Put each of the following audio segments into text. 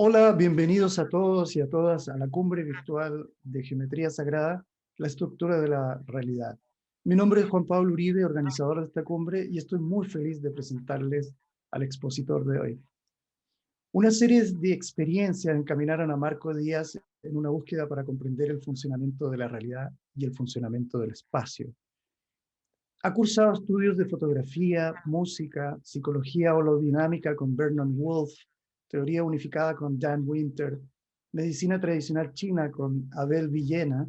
Hola, bienvenidos a todos y a todas a la cumbre virtual de Geometría Sagrada, la estructura de la realidad. Mi nombre es Juan Pablo Uribe, organizador de esta cumbre, y estoy muy feliz de presentarles al expositor de hoy. Una serie de experiencias encaminaron a Marco Díaz en una búsqueda para comprender el funcionamiento de la realidad y el funcionamiento del espacio. Ha cursado estudios de fotografía, música, psicología holodinámica con Vernon Wolf, teoría unificada con Dan Winter, medicina tradicional china con Abel Villena,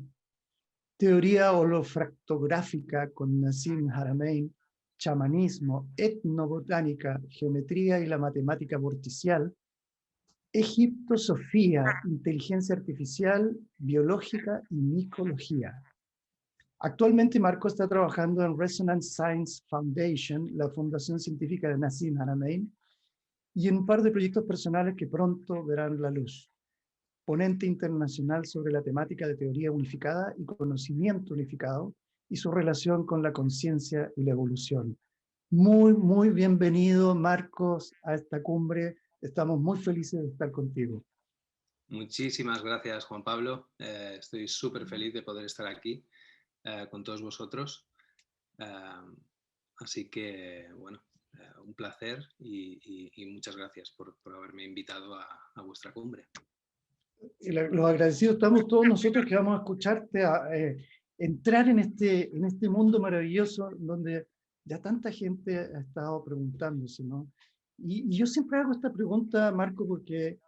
teoría holofractográfica con Nassim Haramein, chamanismo, etnobotánica, geometría y la matemática vorticial, egiptosofía, inteligencia artificial, biológica y micología. Actualmente Marco está trabajando en Resonance Science Foundation, la fundación científica de Nassim Haramein, y en un par de proyectos personales que pronto verán la luz. Ponente internacional sobre la temática de teoría unificada y conocimiento unificado y su relación con la conciencia y la evolución. Muy bienvenido, Marcos, a esta cumbre. Estamos muy felices de estar contigo. Muchísimas gracias, Juan Pablo. Estoy súper feliz de poder estar aquí con todos vosotros. Así que, bueno, un placer y muchas gracias por haberme invitado a vuestra cumbre. Los agradecidos estamos todos nosotros que vamos a escucharte entrar en este mundo maravilloso donde ya tanta gente ha estado preguntándose, ¿no? Y yo siempre hago esta pregunta, Marco, porque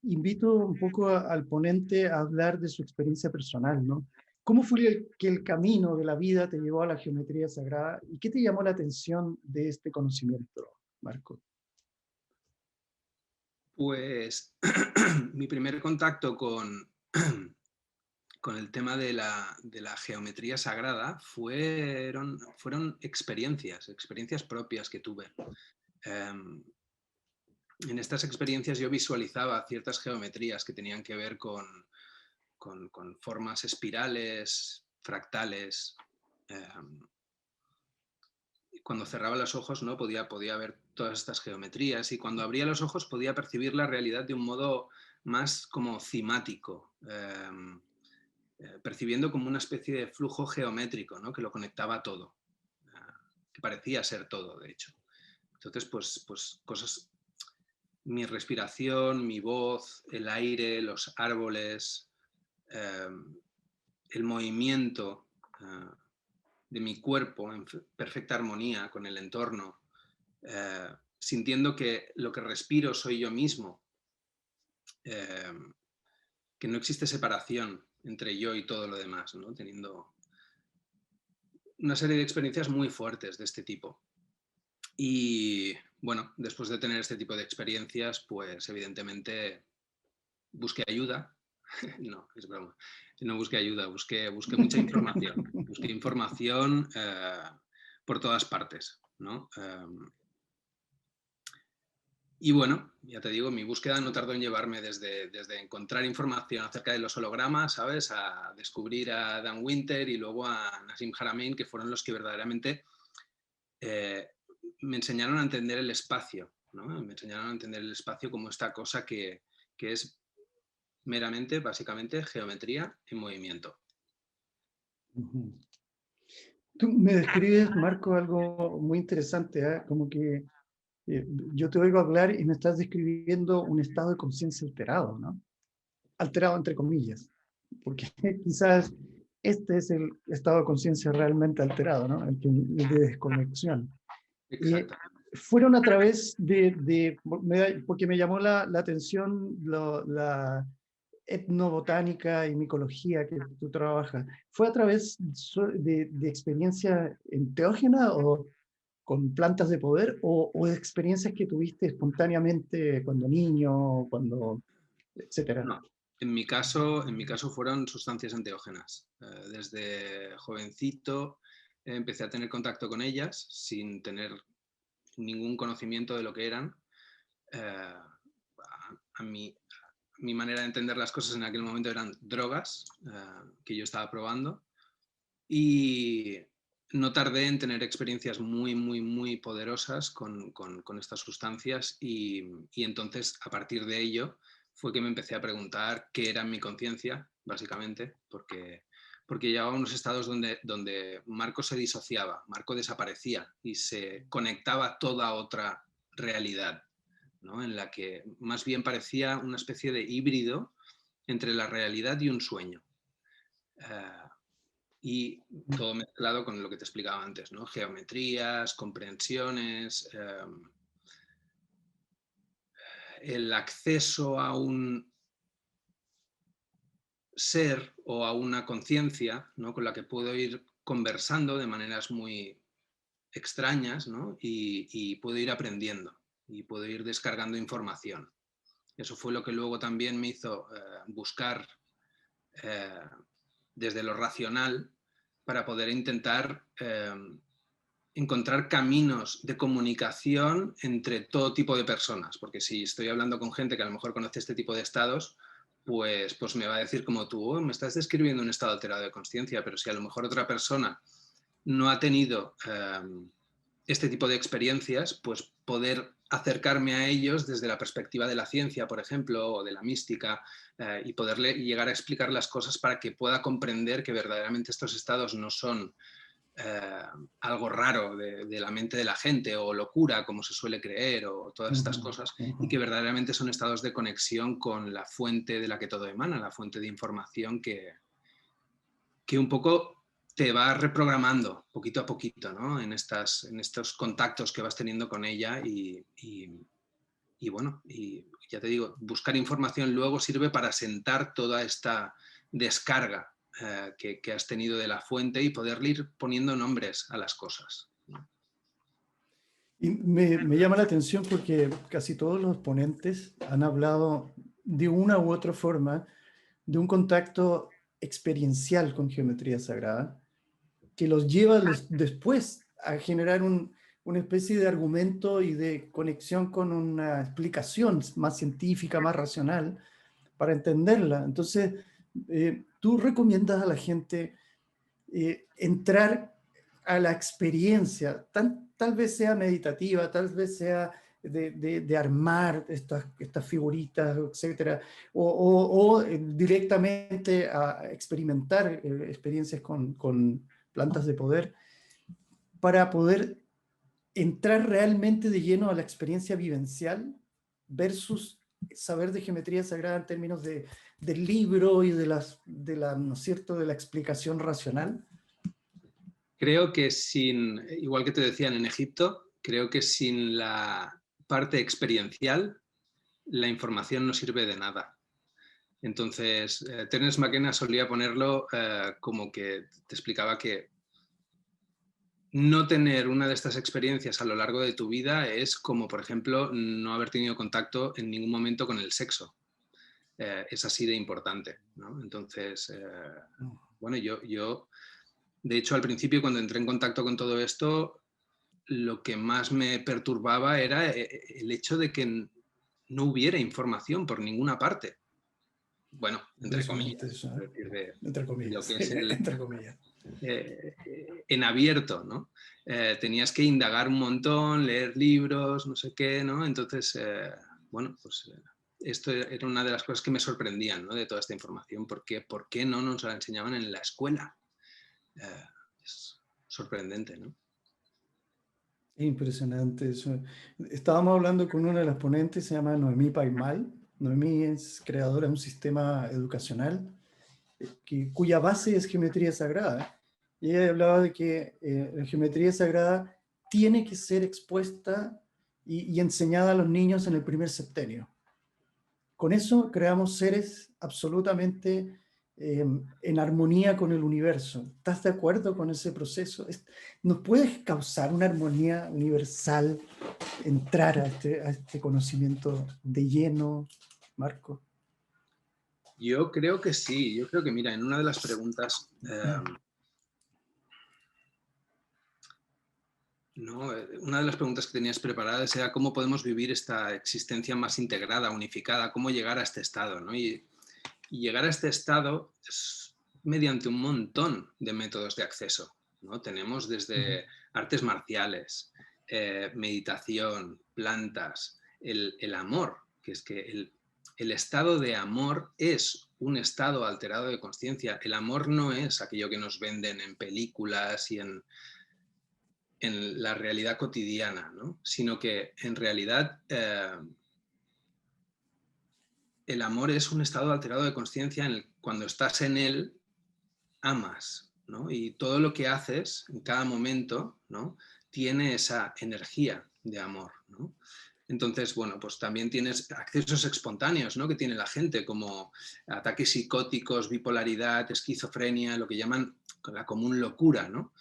invito un poco al ponente a hablar de su experiencia personal, ¿no? ¿Cómo fue que el camino de la vida te llevó a la geometría sagrada y qué te llamó la atención de este conocimiento, Marco? Pues mi primer contacto con el tema de la geometría sagrada fueron experiencias propias que tuve. En estas experiencias yo visualizaba ciertas geometrías que tenían que ver con formas espirales, fractales. Cuando cerraba los ojos, ¿no? podía ver todas estas geometrías, y cuando abría los ojos podía percibir la realidad de un modo más como cimático, percibiendo como una especie de flujo geométrico, ¿no? Que lo conectaba todo, que parecía ser todo, de hecho. Entonces, pues cosas, mi respiración, mi voz, el aire, los árboles, el movimiento de mi cuerpo en perfecta armonía con el entorno, sintiendo que lo que respiro soy yo mismo, que no existe separación entre yo y todo lo demás, ¿no? Teniendo una serie de experiencias muy fuertes de este tipo. Y bueno, después de tener este tipo de experiencias, pues evidentemente busqué ayuda. No, es broma. No busqué ayuda, busqué mucha información. Busqué información por todas partes, ¿no? Y bueno, ya te digo, mi búsqueda no tardó en llevarme desde encontrar información acerca de los hologramas, ¿sabes?, a descubrir a Dan Winter y luego a Nassim Haramein, que fueron los que verdaderamente me enseñaron a entender el espacio, ¿no? Me enseñaron a entender el espacio como esta cosa que es meramente, básicamente, geometría en movimiento. Tú me describes, Marco, algo muy interesante, ¿eh? Como que yo te oigo hablar y me estás describiendo un estado de conciencia alterado, ¿no? Alterado entre comillas, porque quizás este es el estado de conciencia realmente alterado, ¿no? El de desconexión. Exacto. Fueron a través porque me llamó la atención la etnobotánica y micología que tú trabajas. ¿Fue a través de experiencia enteógena o con plantas de poder o de experiencias que tuviste espontáneamente cuando niño, cuando, etcétera? No, en mi caso fueron sustancias enteógenas. Desde jovencito empecé a tener contacto con ellas sin tener ningún conocimiento de lo que eran. A mi manera de entender las cosas en aquel momento eran drogas que yo estaba probando, y no tardé en tener experiencias muy, muy, muy poderosas con estas sustancias y entonces a partir de ello fue que me empecé a preguntar qué era mi conciencia, básicamente, porque llegaba a unos estados donde Marco se disociaba, Marco desaparecía y se conectaba a toda otra realidad, ¿no? En la que más bien parecía una especie de híbrido entre la realidad y un sueño. Y todo mezclado con lo que te explicaba antes, ¿no? Geometrías, comprensiones, el acceso a un ser o a una conciencia, ¿no? Con la que puedo ir conversando de maneras muy extrañas, ¿no? Y puedo ir aprendiendo y puedo ir descargando información. Eso fue lo que luego también me hizo buscar eh, desde lo racional para poder intentar encontrar caminos de comunicación entre todo tipo de personas, porque si estoy hablando con gente que a lo mejor conoce este tipo de estados, pues me va a decir como tú, oh, me estás describiendo un estado alterado de conciencia, pero si a lo mejor otra persona no ha tenido este tipo de experiencias, pues poder acercarme a ellos desde la perspectiva de la ciencia, por ejemplo, o de la mística, y poderle llegar a explicar las cosas para que pueda comprender que verdaderamente estos estados no son algo raro de la mente de la gente o locura, como se suele creer, o todas estas cosas, y que verdaderamente son estados de conexión con la fuente de la que todo emana, la fuente de información que un poco te va reprogramando poquito a poquito, ¿no? En estos contactos que vas teniendo con ella y bueno, y ya te digo, buscar información luego sirve para sentar toda esta descarga que has tenido de la fuente y poderle ir poniendo nombres a las cosas, ¿no? Y me llama la atención porque casi todos los ponentes han hablado de una u otra forma de un contacto experiencial con geometría sagrada que los lleva después a generar una especie de argumento y de conexión con una explicación más científica, más racional, para entenderla. Entonces, tú recomiendas a la gente entrar a la experiencia, tal vez sea meditativa, tal vez sea de armar estas figuritas, etcétera, o directamente a experimentar experiencias con plantas de poder, para poder entrar realmente de lleno a la experiencia vivencial versus saber de geometría sagrada en términos del libro y ¿no es cierto?, de la explicación racional. Creo que igual que te decían en Egipto, creo que sin la parte experiencial, la información no sirve de nada. Entonces, Terence McKenna solía ponerlo como que te explicaba que no tener una de estas experiencias a lo largo de tu vida es como, por ejemplo, no haber tenido contacto en ningún momento con el sexo. Es así de importante, ¿no? Entonces, bueno, yo, de hecho, al principio, cuando entré en contacto con todo esto, lo que más me perturbaba era el hecho de que no hubiera información por ninguna parte. Bueno, entre Impresionante comillas, eso, es decir, entre de lo comillas, que es entre comillas. en abierto, ¿no? Tenías que indagar un montón, leer libros, no sé qué, ¿no? Entonces, bueno, pues esto era una de las cosas que me sorprendían, ¿no? De toda esta información. ¿Por qué no nos la enseñaban en la escuela? Es sorprendente, ¿no? Impresionante eso. Estábamos hablando con una de las ponentes, se llama Noemí Paimal. Noemí es creadora de un sistema educacional cuya base es geometría sagrada. Y ella hablaba de que la geometría sagrada tiene que ser expuesta y enseñada a los niños en el primer septenio. Con eso creamos seres absolutamente en armonía con el universo. ¿Estás de acuerdo con ese proceso? ¿Nos puede causar una armonía universal entrar a este conocimiento de lleno, Marco? Yo creo que sí, yo creo que, mira, en una de las preguntas, ¿no? Una de las preguntas que tenías preparadas era cómo podemos vivir esta existencia más integrada, unificada, cómo llegar a este estado, ¿no? Y llegar a este estado es mediante un montón de métodos de acceso. ¿no? Tenemos desde artes marciales, meditación, plantas, el amor, que es que el estado de amor es un estado alterado de conciencia. El amor no es aquello que nos venden en películas y en la realidad cotidiana, ¿no? Sino que en realidad el amor es un estado alterado de conciencia cuando estás en él, amas, ¿no? Y todo lo que haces en cada momento, ¿no? Tiene esa energía de amor, ¿no? Entonces, bueno, pues también tienes accesos espontáneos, ¿no? Que tiene la gente, como ataques psicóticos, bipolaridad, esquizofrenia, lo que llaman la común locura, ¿no?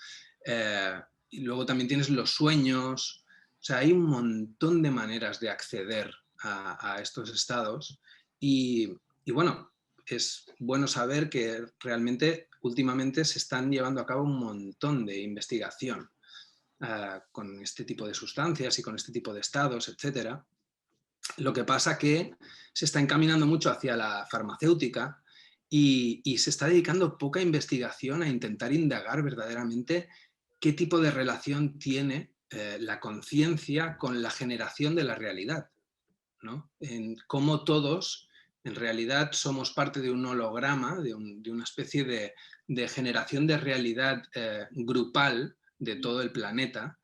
Y luego también tienes los sueños. O sea, hay un montón de maneras de acceder a estos estados y bueno, es bueno saber que realmente últimamente se están llevando a cabo un montón de investigación con este tipo de sustancias y con este tipo de estados, etcétera. Lo que pasa que se está encaminando mucho hacia la farmacéutica y se está dedicando poca investigación a intentar indagar verdaderamente qué tipo de relación tiene la conciencia con la generación de la realidad, ¿no? En cómo todos en realidad somos parte de un holograma, de una especie de generación de realidad grupal de todo el planeta,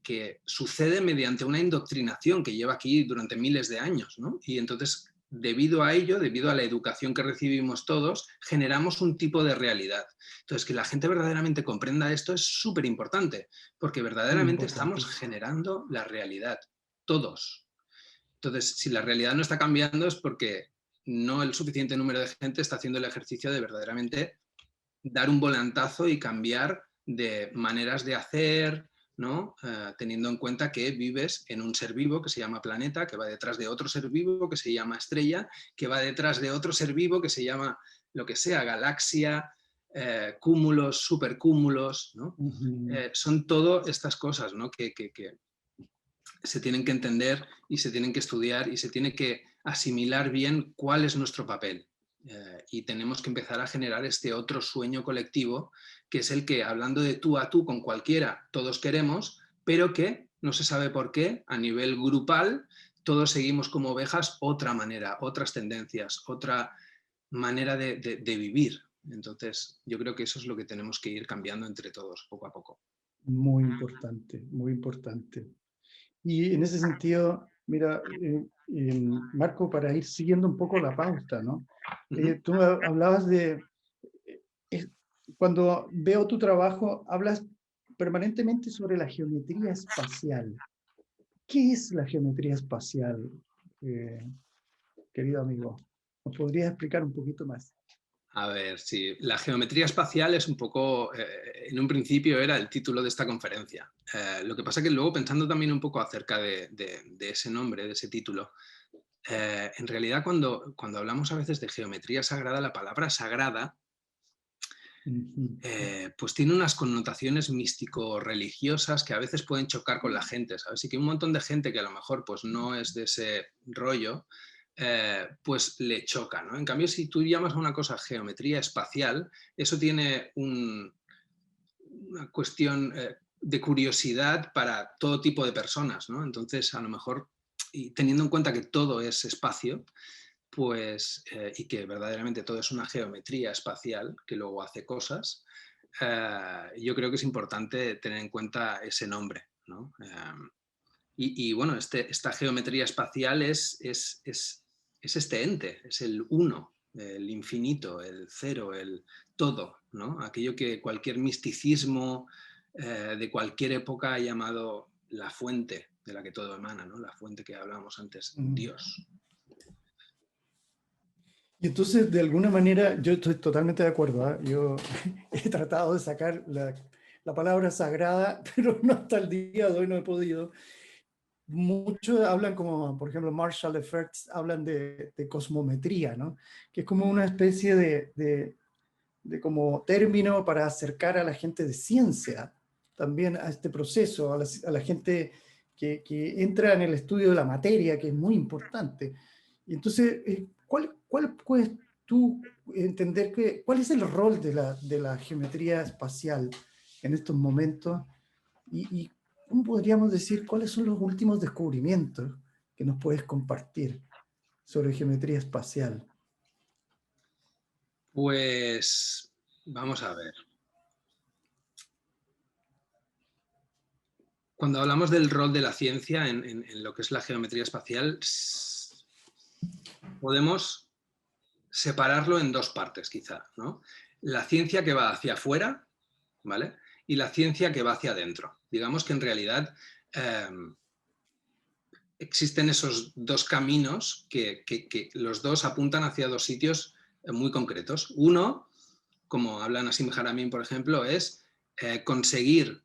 que sucede mediante una indoctrinación que lleva aquí durante miles de años, ¿no? Y entonces, debido a ello, debido a la educación que recibimos todos, generamos un tipo de realidad. Entonces, que la gente verdaderamente comprenda esto es súper importante, porque Muy verdaderamente estamos importantísimo. generando la realidad, todos. Entonces, si la realidad no está cambiando es porque no el suficiente número de gente está haciendo el ejercicio de verdaderamente dar un volantazo y cambiar de maneras de hacer, ¿no? Teniendo en cuenta que vives en un ser vivo que se llama planeta, que va detrás de otro ser vivo que se llama estrella, que va detrás de otro ser vivo que se llama lo que sea, galaxia, cúmulos, supercúmulos, ¿no? Son todas estas cosas, ¿no? que se tienen que entender y se tienen que estudiar y se tiene que asimilar bien cuál es nuestro papel. Y tenemos que empezar a generar este otro sueño colectivo, que es el que, hablando de tú a tú con cualquiera, todos queremos, pero que no se sabe por qué, a nivel grupal, todos seguimos como ovejas otra manera, otras tendencias, otra manera de vivir. Entonces, yo creo que eso es lo que tenemos que ir cambiando entre todos, poco a poco. Muy importante, muy importante. Y en ese sentido, mira, Marco, para ir siguiendo un poco la pauta, ¿no? Uh -huh. Tú hablabas de, eh, cuando veo tu trabajo, hablas permanentemente sobre la geometría espacial. ¿Qué es la geometría espacial, eh, querido amigo? ¿Nos podrías explicar un poquito más? A ver, sí, la geometría espacial es un poco, en un principio era el título de esta conferencia. Lo que pasa que luego pensando también un poco acerca de ese nombre, de ese título, en realidad cuando hablamos a veces de geometría sagrada, la palabra sagrada pues tiene unas connotaciones místico-religiosas que a veces pueden chocar con la gente, ¿sabes? Y que un montón de gente que a lo mejor pues no es de ese rollo, pues le choca, ¿no? En cambio, si tú llamas a una cosa geometría espacial, eso tiene una cuestión de curiosidad para todo tipo de personas, ¿no? Entonces, a lo mejor, y teniendo en cuenta que todo es espacio, pues, y que verdaderamente todo es una geometría espacial que luego hace cosas, yo creo que es importante tener en cuenta ese nombre, ¿no? Y bueno, esta geometría espacial es este ente, es el uno, el infinito, el cero, el todo, ¿no? Aquello que cualquier misticismo de cualquier época ha llamado la fuente de la que todo emana, ¿no? La fuente que hablábamos antes, Dios. Y entonces, de alguna manera, yo estoy totalmente de acuerdo, ¿eh? Yo he tratado de sacar la palabra sagrada, pero no hasta el día de hoy no he podido. Muchos hablan como, por ejemplo, Marshall Efforts, hablan de cosmometría, ¿no? Que es como una especie de como término para acercar a la gente de ciencia también a este proceso, a la gente que entra en el estudio de la materia, que es muy importante. Y entonces, ¿cuál puedes tú entender cuál es el rol de la geometría espacial en estos momentos. Y ¿cómo podríamos decir cuáles son los últimos descubrimientos que nos puedes compartir sobre geometría espacial? Pues vamos a ver. Cuando hablamos del rol de la ciencia en lo que es la geometría espacial, podemos separarlo en dos partes, quizá, ¿no? La ciencia que va hacia afuera, ¿vale? Y la ciencia que va hacia adentro. Digamos que en realidad existen esos dos caminos que los dos apuntan hacia dos sitios muy concretos. Uno, como habla Nassim Haramein, por ejemplo, es conseguir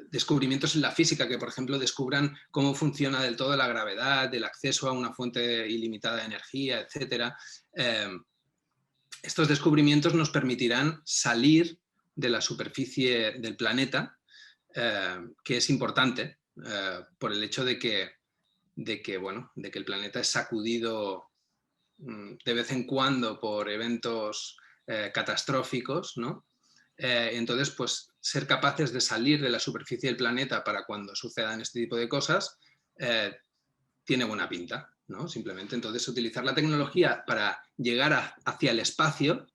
descubrimientos en la física que, por ejemplo, descubran cómo funciona del todo la gravedad, el acceso a una fuente ilimitada de energía, etc. Estos descubrimientos nos permitirán salir de la superficie del planeta, que es importante por el hecho de que el planeta es sacudido de vez en cuando por eventos catastróficos, ¿no? Entonces, pues ser capaces de salir de la superficie del planeta para cuando sucedan este tipo de cosas tiene buena pinta, ¿no? Simplemente, entonces, utilizar la tecnología para llegar hacia el espacio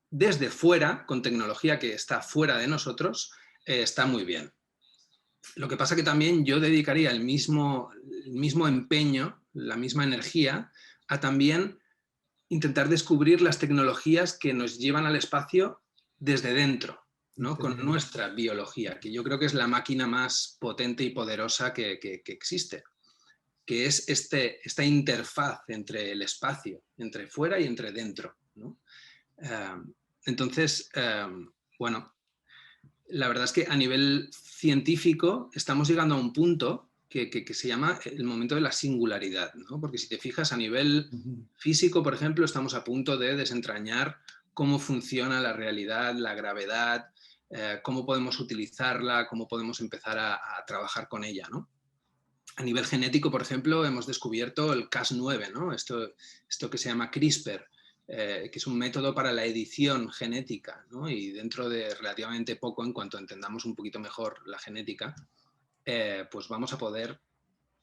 desde fuera, con tecnología que está fuera de nosotros, está muy bien. Lo que pasa que también yo dedicaría el mismo empeño, la misma energía, a también intentar descubrir las tecnologías que nos llevan al espacio desde dentro, ¿no? Con nuestra biología, que yo creo que es la máquina más potente y poderosa que existe, que es esta interfaz entre el espacio, entre fuera y entre dentro, ¿no? Entonces, bueno, la verdad es que a nivel científico estamos llegando a un punto que se llama el momento de la singularidad, ¿no? Porque si te fijas a nivel físico, por ejemplo, estamos a punto de desentrañar cómo funciona la realidad, la gravedad, cómo podemos utilizarla, cómo podemos empezar a trabajar con ella, ¿no? A nivel genético, por ejemplo, hemos descubierto el Cas9, ¿no? Esto que se llama CRISPR, que es un método para la edición genética, ¿no? Y dentro de relativamente poco, en cuanto entendamos un poquito mejor la genética, pues vamos a poder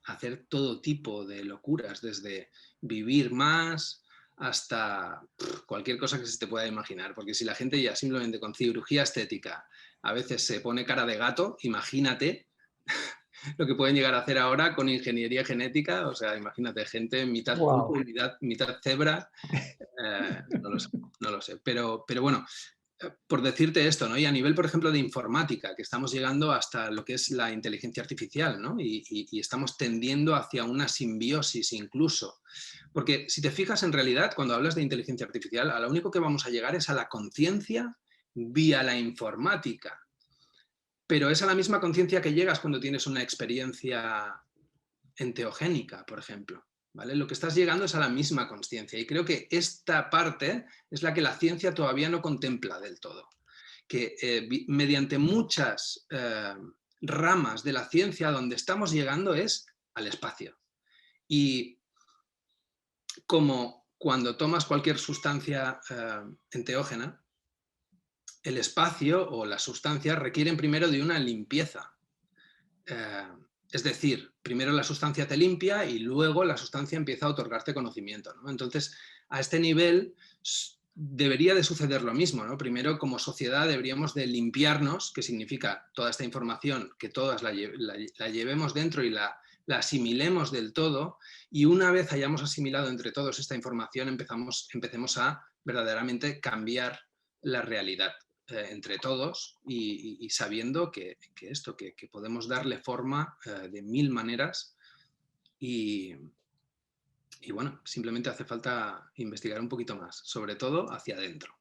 hacer todo tipo de locuras, desde vivir más hasta cualquier cosa que se te pueda imaginar, porque si la gente ya simplemente con cirugía estética a veces se pone cara de gato, imagínate lo que pueden llegar a hacer ahora con ingeniería genética. O sea, imagínate, gente mitad pulpo Wow. y mitad cebra, no lo sé. Pero bueno, por decirte esto, ¿no? Y a nivel, por ejemplo, de informática, que estamos llegando hasta lo que es la inteligencia artificial, ¿no? Y estamos tendiendo hacia una simbiosis incluso. Porque si te fijas, en realidad, cuando hablas de inteligencia artificial, a lo único que vamos a llegar es a la conciencia vía la informática. Pero es a la misma conciencia que llegas cuando tienes una experiencia enteogénica, por ejemplo. ¿Vale? Lo que estás llegando es a la misma consciencia. Y creo que esta parte es la que la ciencia todavía no contempla del todo. Que mediante muchas ramas de la ciencia, donde estamos llegando es al espacio. Y como cuando tomas cualquier sustancia enteógena, el espacio o las sustancias requieren primero de una limpieza. Es decir, primero la sustancia te limpia y luego la sustancia empieza a otorgarte conocimiento, ¿no? Entonces, a este nivel debería de suceder lo mismo, ¿no? Primero, como sociedad, deberíamos de limpiarnos, que significa toda esta información, que todas la llevemos dentro y la asimilemos del todo, y una vez hayamos asimilado entre todos esta información, empecemos a verdaderamente cambiar la realidad entre todos y sabiendo que podemos darle forma de mil maneras y bueno, simplemente hace falta investigar un poquito más, sobre todo hacia adentro.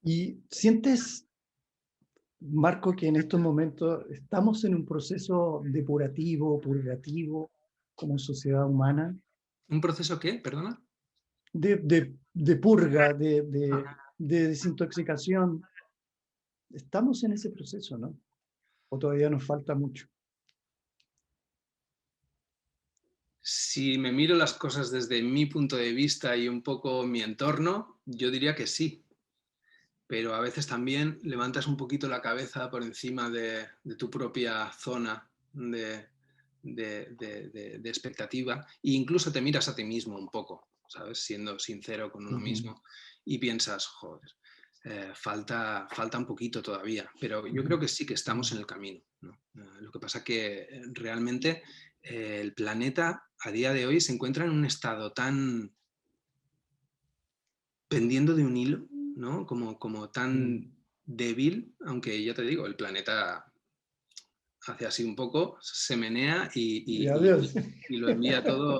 ¿Y sientes, Marco, que en estos momentos estamos en un proceso depurativo, purgativo, como sociedad humana, ¿Un proceso qué? ¿Perdona? de purga, de desintoxicación? Estamos en ese proceso, ¿no? ¿O todavía nos falta mucho? Si me miro las cosas desde mi punto de vista y un poco mi entorno, yo diría que sí. Pero a veces también levantas un poquito la cabeza por encima de tu propia zona de expectativa e incluso te miras a ti mismo un poco, ¿sabes? Siendo sincero con uno mismo y piensas, joder, falta un poquito todavía, pero yo creo que sí que estamos en el camino, ¿no? Lo que pasa que realmente el planeta a día de hoy se encuentra en un estado tan pendiendo de un hilo, ¿no? Como tan débil, aunque ya te digo, el planeta hace así un poco, se menea Y adiós. y lo envía todo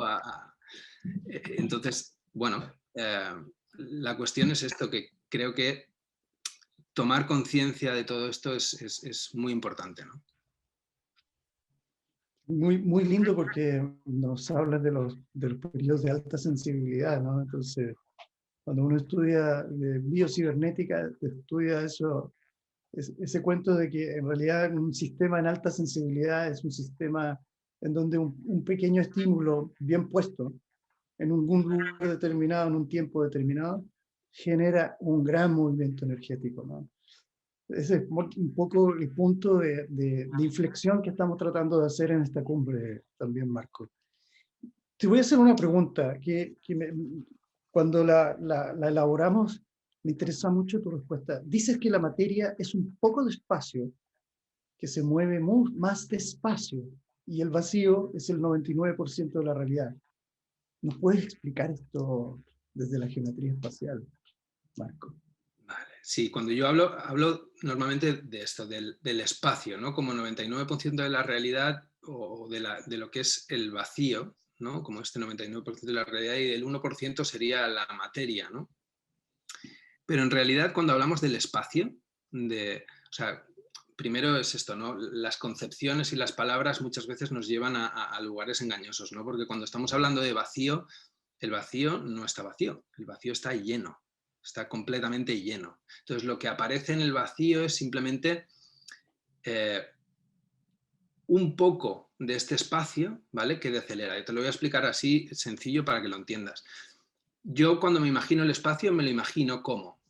Entonces, bueno, la cuestión es esto, que creo que tomar conciencia de todo esto es muy importante, ¿no? Muy, muy lindo porque nos habla de los periodos de alta sensibilidad, ¿no? Entonces, cuando uno estudia biocibernética, estudia eso, ese cuento de que en realidad un sistema en alta sensibilidad es un sistema en donde un pequeño estímulo bien puesto en algún lugar determinado, en un tiempo determinado, genera un gran movimiento energético, ¿no? Ese es un poco el punto de inflexión que estamos tratando de hacer en esta cumbre también, Marco. Te voy a hacer una pregunta cuando la elaboramos, me interesa mucho tu respuesta. Dices que la materia es un poco de espacio que se mueve más despacio y el vacío es el 99% de la realidad. ¿Nos puedes explicar esto desde la geometría espacial, Marco? Vale. Sí, cuando yo hablo normalmente de esto, del espacio, ¿no? Como 99% de la realidad o de lo que es el vacío, ¿no? Como este 99% de la realidad y el 1% sería la materia, ¿no? Pero en realidad cuando hablamos del espacio, o sea, primero es esto, ¿no? Las concepciones y las palabras muchas veces nos llevan a lugares engañosos, ¿no? Porque cuando estamos hablando de vacío, el vacío no está vacío, el vacío está lleno, está completamente lleno. Entonces lo que aparece en el vacío es simplemente un poco de este espacio, ¿vale? Que decelera. Y te lo voy a explicar así sencillo para que lo entiendas. Yo cuando me imagino el espacio me lo imagino como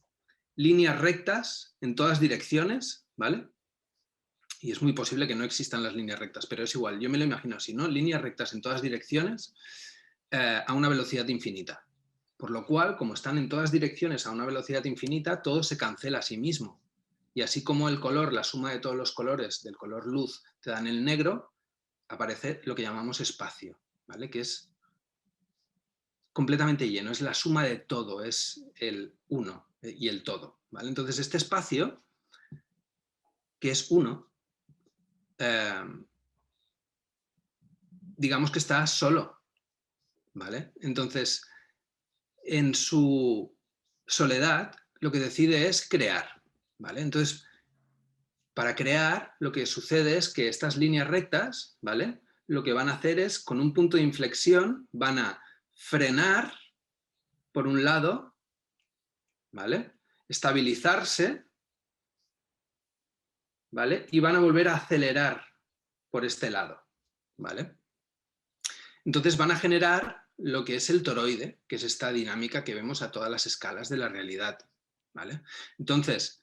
líneas rectas en todas direcciones, ¿vale? Y es muy posible que no existan las líneas rectas, pero es igual, yo me lo imagino así, ¿no? Líneas rectas en todas direcciones a una velocidad infinita. Por lo cual, como están en todas direcciones a una velocidad infinita, todo se cancela a sí mismo. Y así como el color, la suma de todos los colores del color luz te dan el negro, aparece lo que llamamos espacio, ¿vale? Que es completamente lleno, es la suma de todo, es el uno y el todo, ¿vale? Entonces este espacio, que es uno, digamos que está solo, ¿vale? Entonces, en su soledad, lo que decide es crear, ¿vale? Entonces, para crear, lo que sucede es que estas líneas rectas, ¿vale? Lo que van a hacer es, con un punto de inflexión, van a frenar, por un lado, ¿vale? Estabilizarse, ¿vale? Y van a volver a acelerar por este lado, ¿vale? Entonces van a generar lo que es el toroide, que es esta dinámica que vemos a todas las escalas de la realidad, ¿vale? Entonces,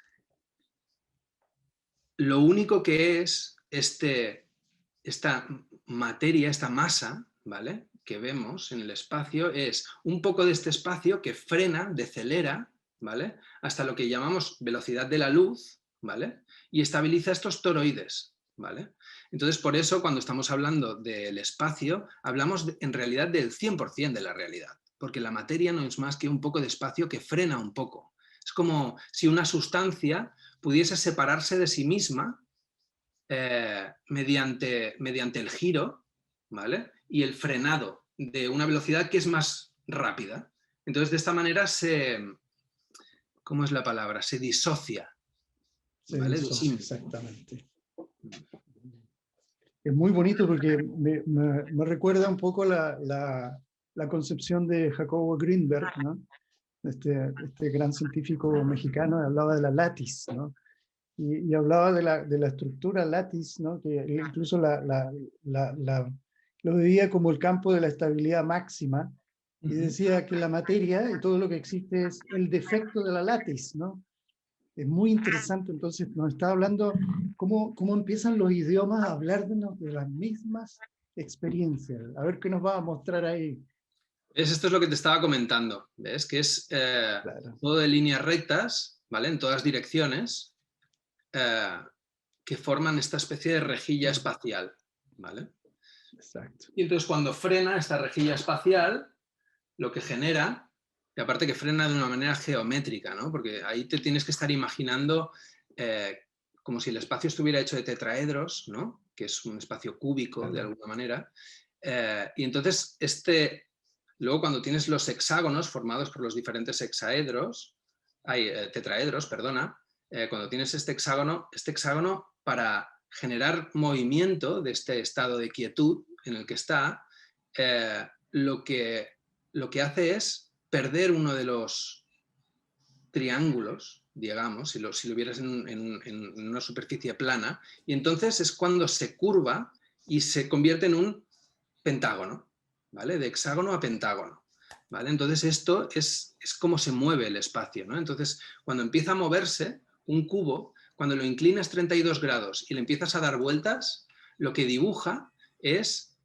lo único que es esta materia, esta masa, ¿vale? Que vemos en el espacio es un poco de este espacio que frena, decelera, ¿vale? Hasta lo que llamamos velocidad de la luz, ¿vale? Y estabiliza estos toroides, ¿vale? Entonces, por eso, cuando estamos hablando del espacio, hablamos en realidad del 100% de la realidad, porque la materia no es más que un poco de espacio que frena un poco. Es como si una sustancia pudiese separarse de sí misma mediante el giro, ¿vale? Y el frenado de una velocidad que es más rápida. Entonces, de esta manera ¿cómo es la palabra? Se disocia, Se ¿vale? De sí disocia, mismo. exactamente. Es muy bonito porque me recuerda un poco la concepción de Jacobo Greenberg, ¿no? Este gran científico mexicano, hablaba de la lattice, ¿no? Y hablaba de la estructura lattice, ¿no? Que incluso lo veía como el campo de la estabilidad máxima y decía que la materia y todo lo que existe es el defecto de la látiz, ¿no? Es muy interesante, entonces nos está hablando cómo empiezan los idiomas a hablarnos de las mismas experiencias. A ver qué nos va a mostrar ahí. Esto es lo que te estaba comentando, ¿ves? Que es Claro, todo de líneas rectas, ¿vale? En todas direcciones, que forman esta especie de rejilla espacial, ¿vale? exacto. Y entonces cuando frena esta rejilla espacial, lo que genera, y aparte que frena de una manera geométrica, ¿no? Porque ahí te tienes que estar imaginando como si el espacio estuviera hecho de tetraedros, ¿no? Que es un espacio cúbico Claro. de alguna manera. Y entonces luego cuando tienes los hexágonos formados por los diferentes tetraedros, perdona, cuando tienes este hexágono para generar movimiento de este estado de quietud en el que está, lo que hace es perder uno de los triángulos, digamos, si lo vieras en una superficie plana, y entonces es cuando se curva y se convierte en un pentágono, ¿vale? De hexágono a pentágono, ¿vale? Entonces esto es como se mueve el espacio, ¿no? Entonces cuando empieza a moverse un cubo, cuando lo inclinas 32 grados y le empiezas a dar vueltas, lo que dibuja es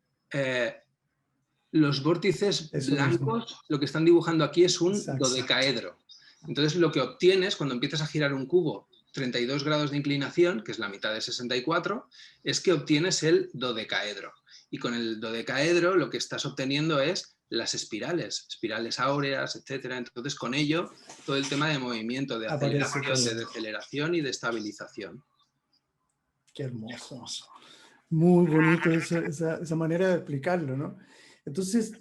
los vórtices Eso mismo. blancos, lo que están dibujando aquí es un Exacto. dodecaedro. Entonces lo que obtienes cuando empiezas a girar un cubo 32 grados de inclinación, que es la mitad de 64, es que obtienes el dodecaedro. Y con el dodecaedro lo que estás obteniendo es las espirales áureas, etc. Entonces con ello todo el tema de movimiento, de Aparece aceleración, todo. de deceleración y de estabilización. Qué hermoso. Muy bonito esa manera de explicarlo, ¿no? Entonces,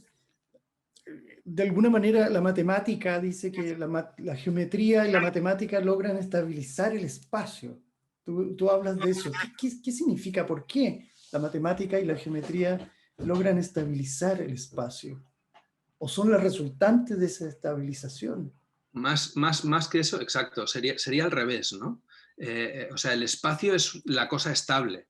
de alguna manera la matemática dice que la geometría y la matemática logran estabilizar el espacio. Tú hablas de eso. ¿Qué significa? ¿Por qué la matemática y la geometría logran estabilizar el espacio? ¿O son las resultantes de esa estabilización? Más que eso, exacto, sería al revés, ¿no? O sea, el espacio es la cosa estable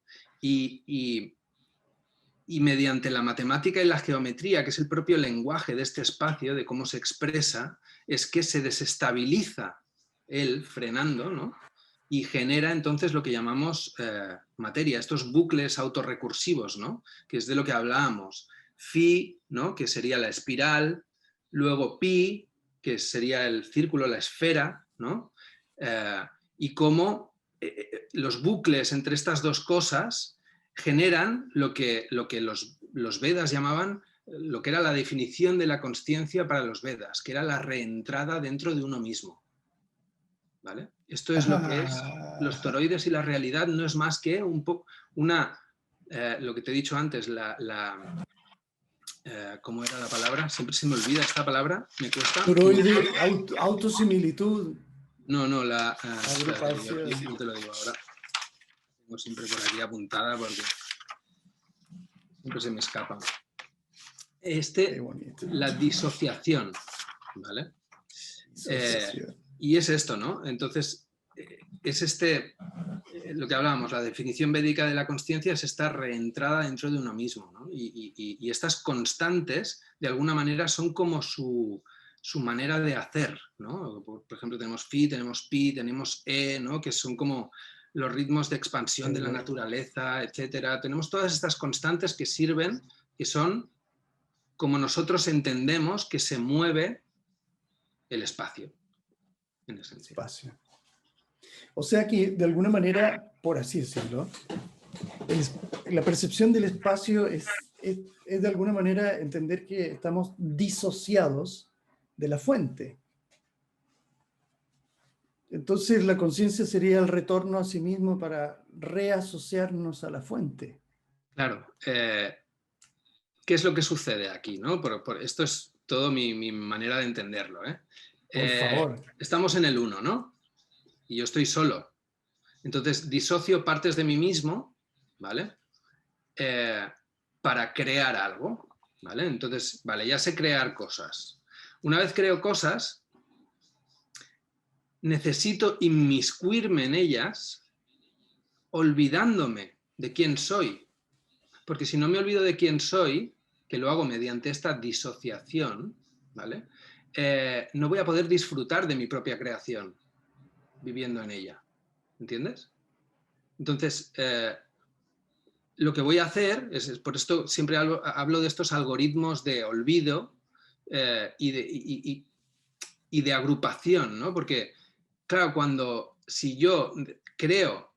y mediante la matemática y la geometría, que es el propio lenguaje de este espacio, de cómo se expresa, es que se desestabiliza él frenando, ¿no? Y genera entonces lo que llamamos materia, estos bucles autorrecursivos, ¿no? Que es de lo que hablábamos. Phi, ¿no? Que sería la espiral, luego pi, que sería el círculo, la esfera, ¿no? Y cómo los bucles entre estas dos cosas generan lo que los Vedas llamaban, lo que era la definición de la consciencia para los Vedas, que era la reentrada dentro de uno mismo. ¿Vale? Esto es lo que es los Ah, toroides y la realidad, no es más que un poco lo que te he dicho antes, ¿cómo era la palabra? Siempre se me olvida esta palabra, me cuesta. toroide, autosimilitud, No, espérate, agrupación. yo te lo digo ahora. Tengo siempre por aquí apuntada porque siempre se me escapa. Qué bonito. La disociación, ¿vale? Disociación. Y es esto, ¿no? Entonces, es lo que hablábamos, la definición védica de la consciencia es esta reentrada dentro de uno mismo, ¿no? Y estas constantes, de alguna manera, son como su manera de hacer, ¿no? Por ejemplo, tenemos Phi, tenemos Pi, tenemos E, ¿no? Que son como los ritmos de expansión de la naturaleza, etcétera. Tenemos todas estas constantes que sirven, que son como nosotros entendemos que se mueve el espacio, en esencia. Espacio. O sea que, de alguna manera, por así decirlo, la percepción del espacio es de alguna manera entender que estamos disociados de la fuente. Entonces, la conciencia sería el retorno a sí mismo para reasociarnos a la fuente. Claro. ¿Qué es lo que sucede aquí? ¿No? Esto es todo mi manera de entenderlo. Por favor. Estamos en el uno, ¿no? Y yo estoy solo. Entonces disocio partes de mí mismo, ¿vale? Para crear algo, ¿vale? Entonces, vale, ya sé crear cosas. Una vez creo cosas, necesito inmiscuirme en ellas olvidándome de quién soy. porque si no me olvido de quién soy, que lo hago mediante esta disociación, ¿vale? No voy a poder disfrutar de mi propia creación viviendo en ella, ¿entiendes? Entonces, lo que voy a hacer, por esto siempre hablo de estos algoritmos de olvido y de agrupación, ¿no? Porque, claro, si yo creo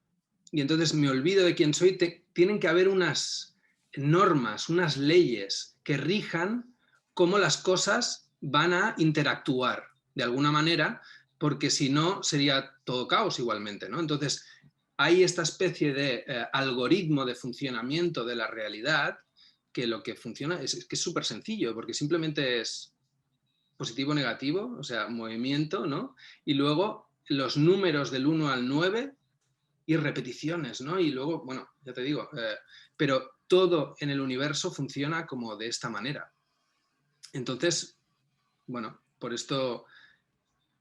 y entonces me olvido de quién soy, tienen que haber unas normas, unas leyes que rijan cómo las cosas van a interactuar de alguna manera, porque si no sería todo caos igualmente, ¿no? Entonces, hay esta especie de algoritmo de funcionamiento de la realidad que lo que funciona es que es súper sencillo, porque simplemente es positivo, negativo, o sea, movimiento, ¿no? Y luego los números del 1 al 9 y repeticiones, ¿no? Y luego, bueno, ya te digo, pero todo en el universo funciona como de esta manera. Entonces, bueno, por esto,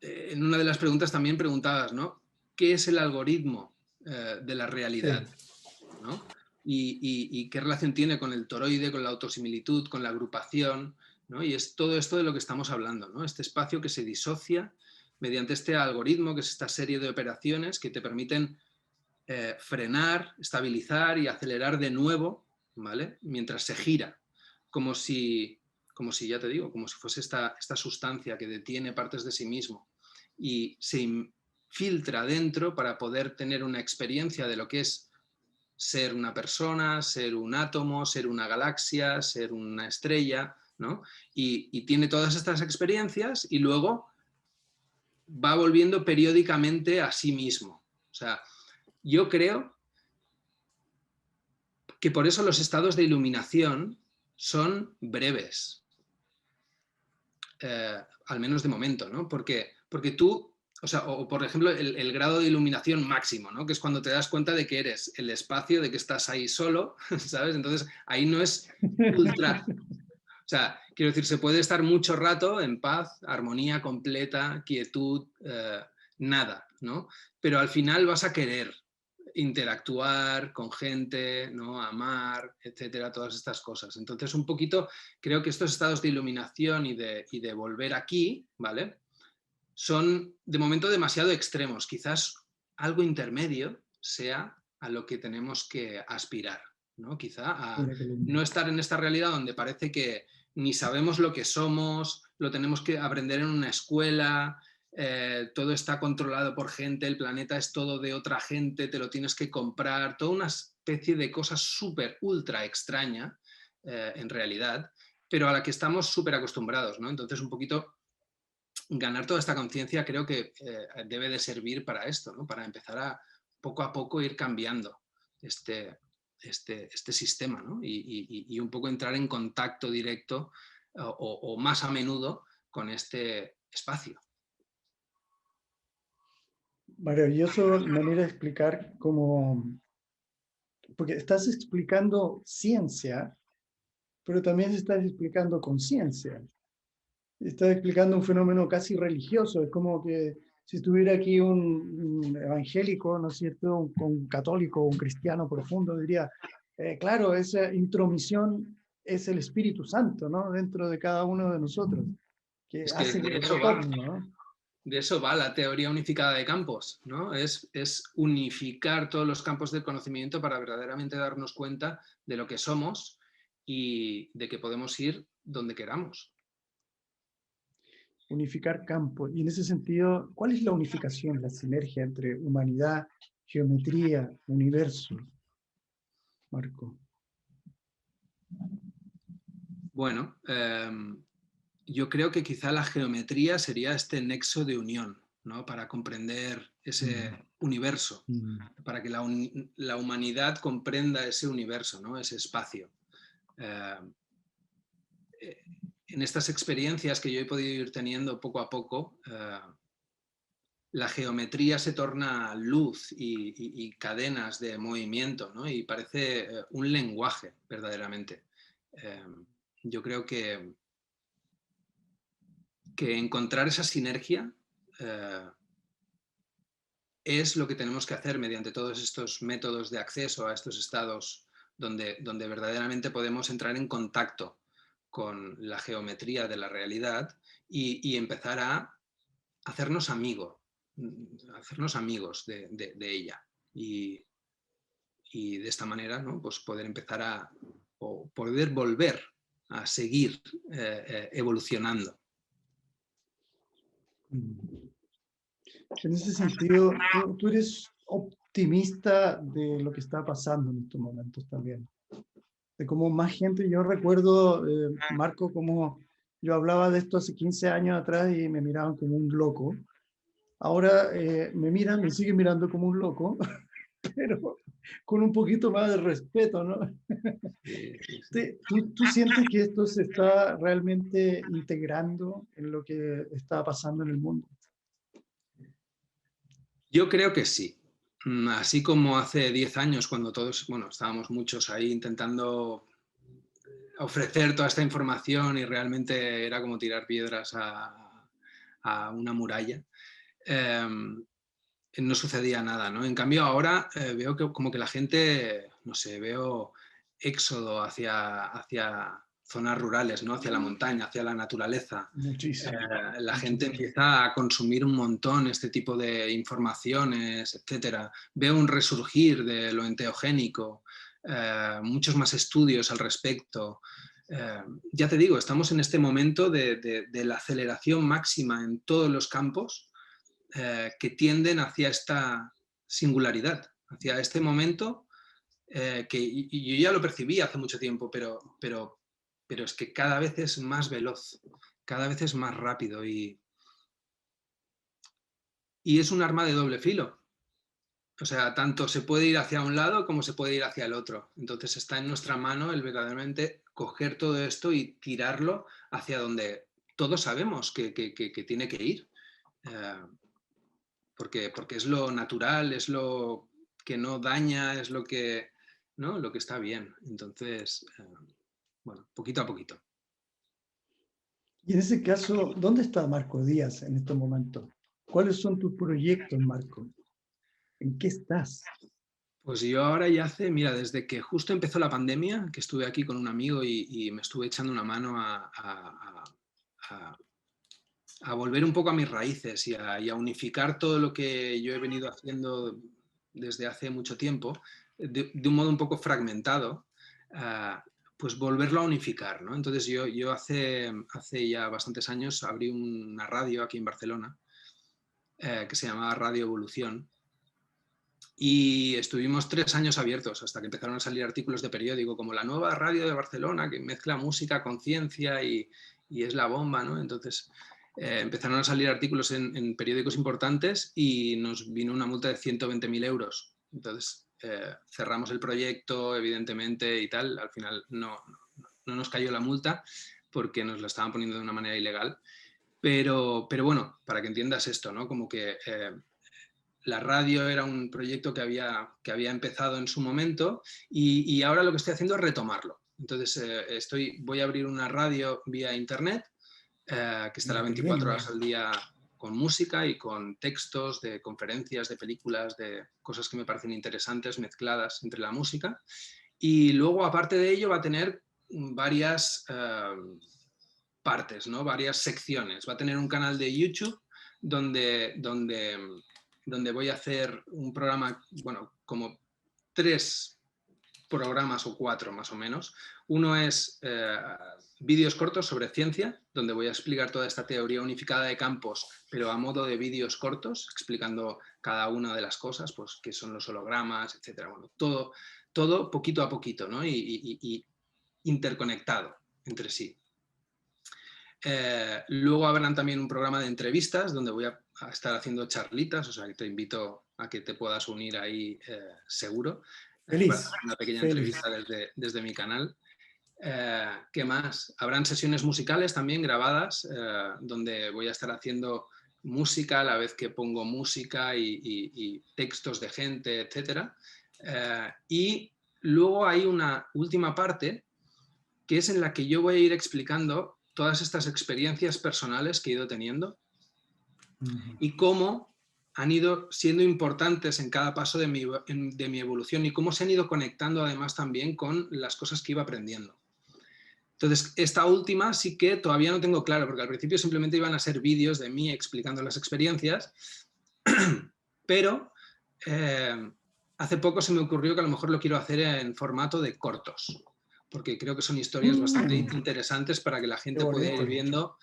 en una de las preguntas también preguntabas, ¿no? ¿Qué es el algoritmo de la realidad? Sí. ¿No? Y qué relación tiene con el toroide, con la autosimilitud, con la agrupación, ¿no? Y es todo esto de lo que estamos hablando, ¿no? Este espacio que se disocia mediante este algoritmo, que es esta serie de operaciones que te permiten frenar, estabilizar y acelerar de nuevo, ¿vale? Mientras se gira, como si, ya te digo, como si fuese esta sustancia que detiene partes de sí mismo y se infiltra dentro para poder tener una experiencia de lo que es ser una persona, ser un átomo, ser una galaxia, ser una estrella, ¿no? Y tiene todas estas experiencias y luego va volviendo periódicamente a sí mismo. O sea, yo creo que por eso los estados de iluminación son breves, al menos de momento, ¿no? Porque tú, o sea, o por ejemplo, el grado de iluminación máximo, ¿no? Que es cuando te das cuenta de que eres el espacio, de que estás ahí solo, ¿sabes? Entonces, ahí no es ultra... O sea, quiero decir, se puede estar mucho rato en paz, armonía completa, quietud, nada, ¿no? Pero al final vas a querer interactuar con gente, ¿no? Amar, etcétera, todas estas cosas. Entonces, un poquito, creo que estos estados de iluminación y de volver aquí, ¿vale? Son de momento demasiado extremos. Quizás algo intermedio sea a lo que tenemos que aspirar, ¿no? Quizá a Mira qué lindo. no estar en esta realidad donde parece que ni sabemos lo que somos, lo tenemos que aprender en una escuela, todo está controlado por gente, el planeta es todo de otra gente, te lo tienes que comprar, toda una especie de cosa súper, ultra extraña, en realidad, pero a la que estamos súper acostumbrados, ¿no? Entonces, un poquito ganar toda esta conciencia creo que debe de servir para esto, ¿no? Para empezar a poco ir cambiando este sistema, ¿no? Y un poco entrar en contacto directo o más a menudo con este espacio. Maravilloso manera de explicar cómo, porque estás explicando ciencia, pero también estás explicando conciencia. Estás explicando un fenómeno casi religioso. Es como que si estuviera aquí un evangélico, ¿no es cierto?, un católico, un cristiano profundo, diría, claro, esa intromisión es el Espíritu Santo, ¿no?, dentro de cada uno de nosotros, que Es que hace de el eso va. retorno, ¿no? De eso va la teoría unificada de campos, ¿no? Es unificar todos los campos del conocimiento para verdaderamente darnos cuenta de lo que somos y de que podemos ir donde queramos. Unificar campos. Y en ese sentido, ¿cuál es la unificación, la sinergia entre humanidad, geometría, universo, Marco? Bueno, yo creo que quizá la geometría sería este nexo de unión, ¿no? Para comprender ese Mm, universo, mm. para que la humanidad comprenda ese universo, ¿no? Ese espacio. Eh, en estas experiencias que yo he podido ir teniendo poco a poco, la geometría se torna luz y cadenas de movimiento, ¿no? Y parece un lenguaje, verdaderamente. Eh, yo creo que encontrar esa sinergia eh, es lo que tenemos que hacer mediante todos estos métodos de acceso a estos estados donde verdaderamente podemos entrar en contacto con la geometría de la realidad y empezar a hacernos amigos de ella. Y de esta manera, ¿no? Pues poder empezar o poder volver a seguir evolucionando. En ese sentido, tú eres optimista de lo que está pasando en estos momentos también. De cómo más gente, yo recuerdo, Marco, como yo hablaba de esto hace 15 años atrás y me miraban como un loco. Ahora me siguen mirando como un loco, pero con un poquito más de respeto, ¿no? Sí, sí, sí. ¿Tú sientes que esto se está realmente integrando en lo que está pasando en el mundo? Yo creo que sí. Así como hace 10 años, cuando todos, bueno, estábamos muchos ahí intentando ofrecer toda esta información y realmente era como tirar piedras a una muralla, no sucedía nada, ¿no? En cambio ahora veo que como que la gente, no sé, veo éxodo hacia zonas rurales, ¿no? Hacia la montaña, hacia la naturaleza. Muchísimo, La gente muchísimo. empieza a consumir un montón este tipo de informaciones, etcétera. Veo un resurgir de lo enteogénico, muchos más estudios al respecto. Ya te digo, estamos en este momento de la aceleración máxima en todos los campos que tienden hacia esta singularidad, hacia este momento que yo ya lo percibí hace mucho tiempo, pero es que cada vez es más veloz, cada vez es más rápido y es un arma de doble filo. O sea, tanto se puede ir hacia un lado como se puede ir hacia el otro. Entonces está en nuestra mano el verdaderamente coger todo esto y tirarlo hacia donde todos sabemos que tiene que ir. Porque es lo natural, es lo que no daña, es lo que, ¿no? Lo que está bien. Entonces, bueno, poquito a poquito. Y en ese caso, ¿dónde está Marco Díaz en este momento? ¿Cuáles son tus proyectos, Marco? ¿En qué estás? Pues yo ahora ya mira, desde que justo empezó la pandemia, que estuve aquí con un amigo y me estuve echando una mano a volver un poco a mis raíces y a unificar todo lo que yo he venido haciendo desde hace mucho tiempo, de un modo un poco fragmentado, pues volverlo a unificar, ¿no? Entonces yo hace ya bastantes años abrí una radio aquí en Barcelona que se llamaba Radio Evolución y estuvimos 3 años abiertos hasta que empezaron a salir artículos de periódico como la nueva radio de Barcelona que mezcla música con ciencia y es la bomba, ¿no? Entonces empezaron a salir artículos en periódicos importantes y nos vino una multa de 120.000 euros. Entonces cerramos el proyecto, evidentemente, y tal. Al final no nos cayó la multa porque nos la estaban poniendo de una manera ilegal. Pero bueno, para que entiendas esto, ¿no? Como que la radio era un proyecto que había empezado en su momento y ahora lo que estoy haciendo es retomarlo. Entonces voy a abrir una radio vía internet que estará 24 horas al día con música y con textos de conferencias, de películas, de cosas que me parecen interesantes mezcladas entre la música. Y luego, aparte de ello, va a tener varias partes, ¿no? Varias secciones. Va a tener un canal de YouTube donde voy a hacer un programa, bueno, como 3 programas o 4 más o menos. Uno es vídeos cortos sobre ciencia, donde voy a explicar toda esta teoría unificada de campos, pero a modo de vídeos cortos, explicando cada una de las cosas, pues qué son los hologramas, etcétera. Bueno, todo poquito a poquito, ¿no? Y interconectado entre sí. Luego habrán también un programa de entrevistas donde voy a estar haciendo charlitas, o sea que te invito a que te puedas unir ahí seguro. Feliz, Una pequeña feliz. entrevista desde mi canal. ¿Qué más? Habrán sesiones musicales también grabadas donde voy a estar haciendo música a la vez que pongo música y textos de gente, etc. Y luego hay una última parte que es en la que yo voy a ir explicando todas estas experiencias personales que he ido teniendo y cómo han ido siendo importantes en cada paso de mi evolución y cómo se han ido conectando además también con las cosas que iba aprendiendo. Entonces, esta última sí que todavía no tengo claro, porque al principio simplemente iban a ser vídeos de mí explicando las experiencias, pero hace poco se me ocurrió que a lo mejor lo quiero hacer en formato de cortos, porque creo que son historias bastante interesantes para que la gente pueda ir viendo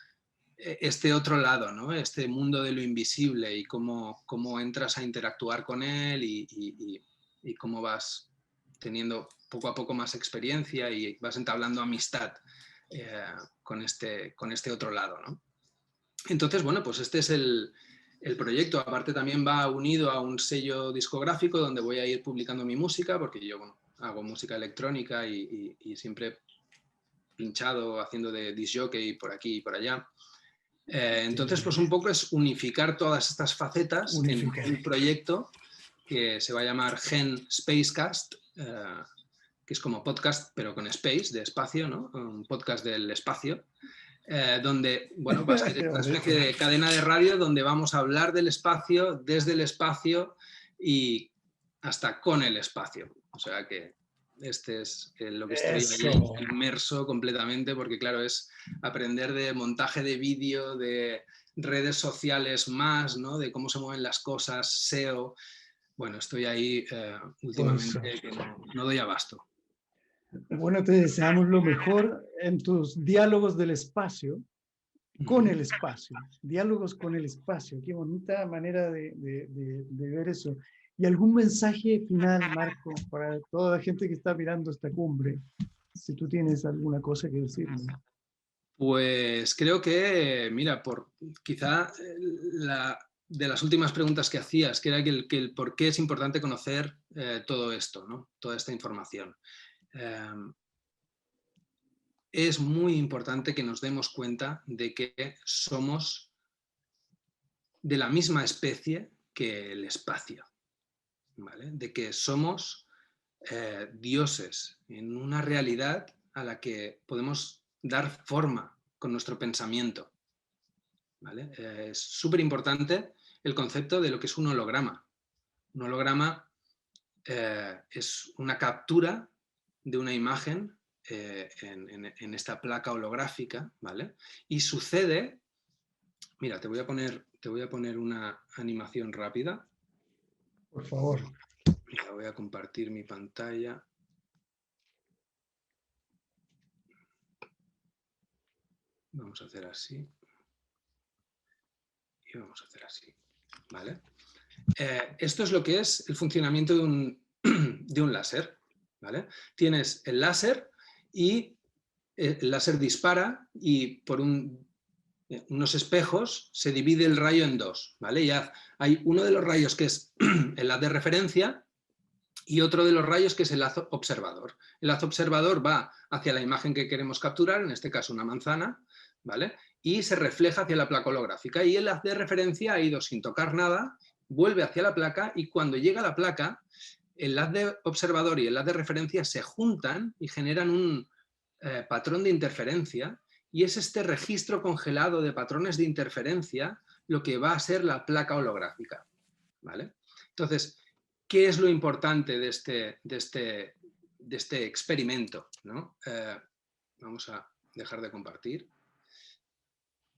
este otro lado, ¿no? Este mundo de lo invisible y cómo entras a interactuar con él y cómo vas teniendo poco a poco más experiencia y vas entablando amistad con este otro lado, ¿no? Entonces, bueno, pues este es el proyecto. Aparte también va unido a un sello discográfico donde voy a ir publicando mi música, porque yo, bueno, hago música electrónica y siempre pinchado, haciendo de disc jockey por aquí y por allá. Entonces, pues un poco es unificar todas estas facetas en un proyecto que se va a llamar Gen Spacecast, que es como podcast, pero con space, de espacio, ¿no? Un podcast del espacio, donde, bueno, va a ser una especie de cadena de radio donde vamos a hablar del espacio, desde el espacio y hasta con el espacio. O sea que este es lo que estoy inmerso completamente, porque claro, es aprender de montaje de vídeo, de redes sociales más, ¿no? De cómo se mueven las cosas, SEO. Bueno, estoy ahí últimamente que no doy abasto. Bueno, te deseamos lo mejor en tus diálogos del espacio, con el espacio, diálogos con el espacio. Qué bonita manera de ver eso. ¿Y algún mensaje final, Marco, para toda la gente que está mirando esta cumbre? Si tú tienes alguna cosa que decirme. Pues creo que, mira, quizá de las últimas preguntas que hacías, que era el por qué es importante conocer todo esto, ¿no? Toda esta información. Es muy importante que nos demos cuenta de que somos de la misma especie que el espacio, ¿vale? De que somos dioses en una realidad a la que podemos dar forma con nuestro pensamiento, ¿vale? Es súper importante el concepto de lo que es un holograma. Un holograma es una captura de una imagen en esta placa holográfica, ¿vale? Y sucede, mira, te voy a poner una animación rápida. Por favor. Mira, voy a compartir mi pantalla. Vamos a hacer así. Y vamos a hacer así, ¿vale? Esto es lo que es el funcionamiento de un láser, ¿vale? Tienes el láser y el láser dispara y por unos espejos se divide el rayo en dos, ¿vale? Ya hay uno de los rayos que es el haz de referencia y otro de los rayos que es el haz observador. El haz observador va hacia la imagen que queremos capturar, en este caso una manzana, ¿vale? Y se refleja hacia la placa holográfica y el haz de referencia ha ido sin tocar nada, vuelve hacia la placa y cuando llega a la placa, el haz de observador y el haz de referencia se juntan y generan un patrón de interferencia y es este registro congelado de patrones de interferencia lo que va a ser la placa holográfica, ¿vale? Entonces, ¿qué es lo importante de este experimento, ¿no? Vamos a dejar de compartir.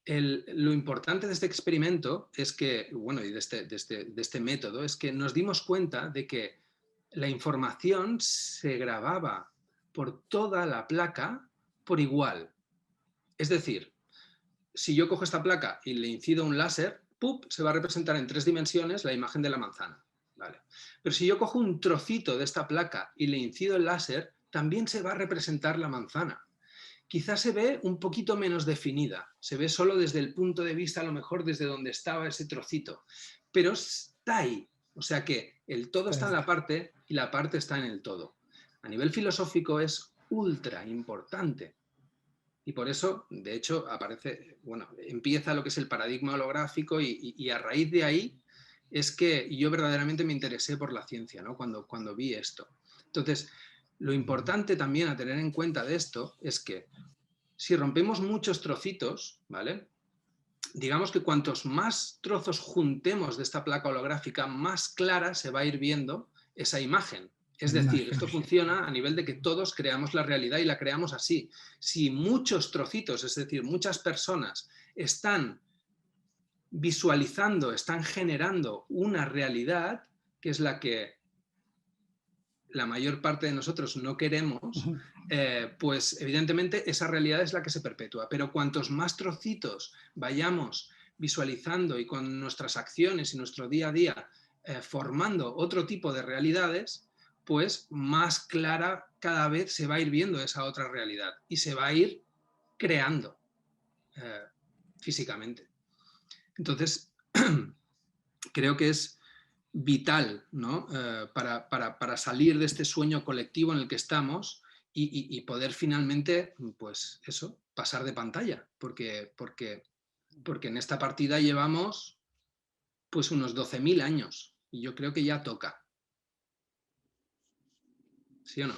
Lo importante de este experimento es que, bueno, y de este método, es que nos dimos cuenta de que la información se grababa por toda la placa por igual. Es decir, si yo cojo esta placa y le incido un láser, ¡pup!, se va a representar en 3 dimensiones la imagen de la manzana. ¿Vale? Pero si yo cojo un trocito de esta placa y le incido el láser, también se va a representar la manzana. Quizás se ve un poquito menos definida, se ve solo desde el punto de vista, a lo mejor desde donde estaba ese trocito, pero está ahí. O sea que el todo está en la parte y la parte está en el todo. A nivel filosófico es ultra importante. Y por eso, de hecho, empieza lo que es el paradigma holográfico y a raíz de ahí es que yo verdaderamente me interesé por la ciencia, ¿no? Cuando vi esto. Entonces, lo importante también a tener en cuenta de esto es que si rompemos muchos trocitos, ¿vale? digamos que cuantos más trozos juntemos de esta placa holográfica, más clara se va a ir viendo esa imagen. Es decir, esto funciona a nivel de que todos creamos la realidad y la creamos así. Si muchos trocitos, es decir, muchas personas están visualizando, están generando una realidad, que es la que la mayor parte de nosotros no queremos, pues evidentemente esa realidad es la que se perpetúa. Pero cuantos más trocitos vayamos visualizando y con nuestras acciones y nuestro día a día formando otro tipo de realidades, pues más clara cada vez se va a ir viendo esa otra realidad y se va a ir creando físicamente. Entonces, creo que es vital, ¿no? Para salir de este sueño colectivo en el que estamos y poder finalmente, pues eso, pasar de pantalla, porque en esta partida llevamos pues unos 12.000 años y yo creo que ya toca. ¿Sí o no?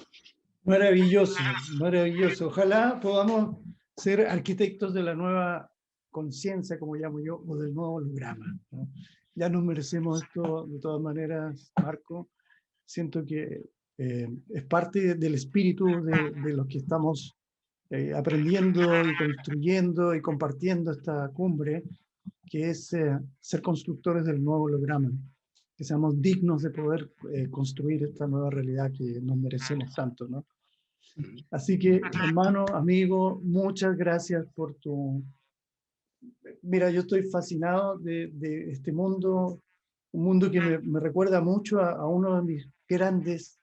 Maravilloso, maravilloso. Ojalá podamos ser arquitectos de la nueva conciencia, como llamo yo, o del nuevo holograma, ¿no? Ya nos merecemos esto de todas maneras, Marco. Siento que es parte del espíritu de los que estamos aprendiendo y construyendo y compartiendo esta cumbre, que es ser constructores del nuevo holograma, que seamos dignos de poder construir esta nueva realidad que nos merecemos tanto, ¿no? Así que, hermano, amigo, muchas gracias por tu... Mira, yo estoy fascinado de este mundo, un mundo que me recuerda mucho a uno de mis grandes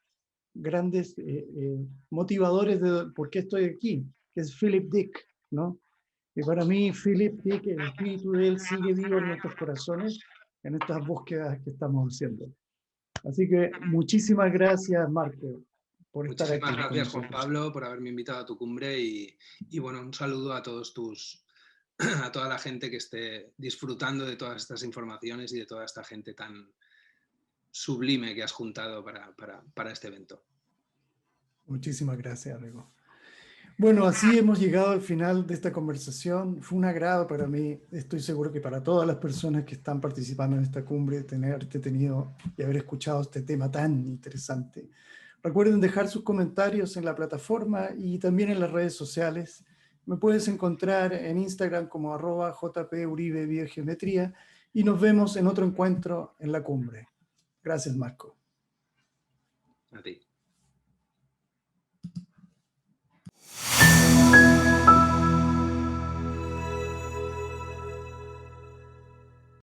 motivadores de por qué estoy aquí, que es Philip Dick, ¿no? Y para mí, Philip Dick, el espíritu de él sigue vivo en nuestros corazones, en estas búsquedas que estamos haciendo. Así que muchísimas gracias, Marco, por estar aquí Muchísimas con gracias, Juan nosotros. Pablo, por haberme invitado a tu cumbre y bueno, un saludo a todos a toda la gente que esté disfrutando de todas estas informaciones y de toda esta gente tan sublime que has juntado para este evento. Muchísimas gracias, amigo. Bueno, así hemos llegado al final de esta conversación. Fue un agrado para mí, estoy seguro que para todas las personas que están participando en esta cumbre, tenerte tenido y haber escuchado este tema tan interesante. Recuerden dejar sus comentarios en la plataforma y también en las redes sociales. Me puedes encontrar en Instagram como @jpuribebiogeometría y nos vemos en otro encuentro en la cumbre. Gracias, Marco. A ti.